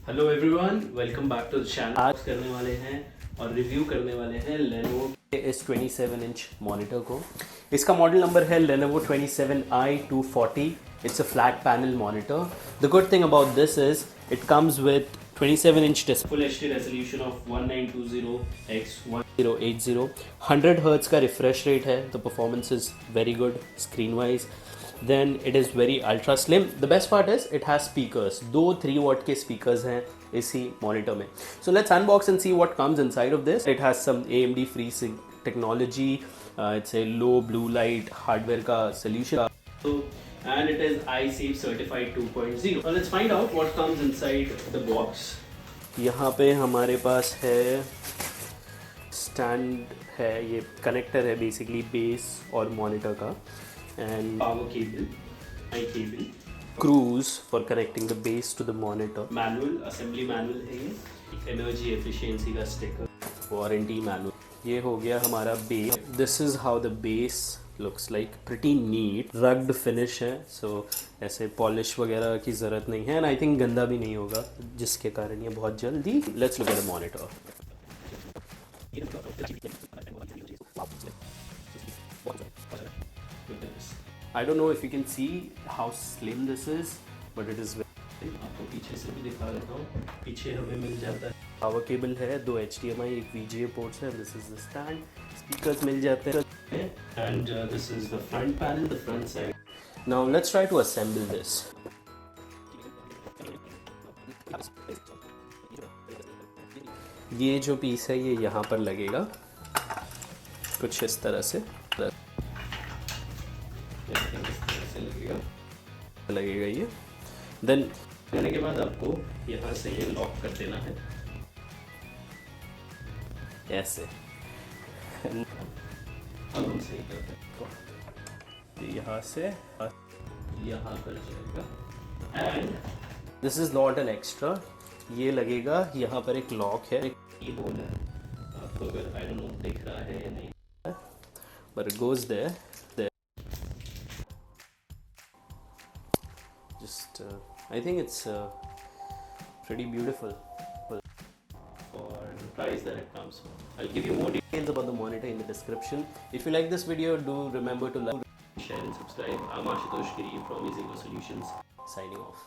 Hello everyone, welcome back to the channel. आज करने वाले हैं और रिव्यू करने वाले हैं Lenovo इस 27 इंच मॉनिटर को। इसका मॉडल नंबर है Lenovo 27i-40। It's a flat panel monitor. The good thing about this is it comes with 27 inch display, full HD resolution of 1920x1080, 100 Hz का refresh rate है. The performance is very good screen wise. Then it is very ultra slim. The best part is it has speakers. दो 3 watt के speakers हैं इसी monitor में. So let's unbox and see what comes inside of this. It has some AMD Freesync technology. It's a low blue light hardware का solution. And it is iSafe certified 2.0. Now let's find out what comes inside the box. यहाँ पे हमारे पास है stand है, ये connector है basically base और monitor का, and power cable, my cable, screws for connecting the base to the monitor, manual, assembly manual है ये, एनर्जी एफिशिएंसी का स्टिकर, वारंटी मैनुअल. ये हो गया हमारा base. This is how the base looks like. Pretty neat rugged finish है, so ऐसे polish वगैरह की ज़रूरत नहीं है, एंड आई थिंक गंदा भी नहीं होगा, जिसके कारण ये बहुत जल्दी. Let's look at the monitor. I don't know if you can see how slim this is, but it is very. आपको पीछे से भी दिखा देता हूँ. पीछे हमें मिल जाता है पावर केबल है, 2 HDMI, एक VGA पोर्ट्स है. This is the stand. Speakers मिल जाते हैं, and this is the front panel, the front side. Now let's try to assemble this. ये जो पीस है ये यहाँ पर लगेगा कुछ इस तरह से लगेगा ये. देन करने के बाद आपको यहाँ से ये लॉक कर देना है ऐसे. अब हम सही करते हैं, यहाँ से यहाँ पर जाएगा. And this is not an extra. ये लगेगा यहाँ पर एक लॉक है, एक कीबोर्ड है. आपको अगर आई डोंट नो दिख रहा है या नहीं, but it goes there. Just I think it's pretty beautiful for the price that it comes for. I'll give you more details about the monitor in the description. If you like this video, do remember to like, share and subscribe. I'm Ashutosh Giri from Easy Solutions, signing off.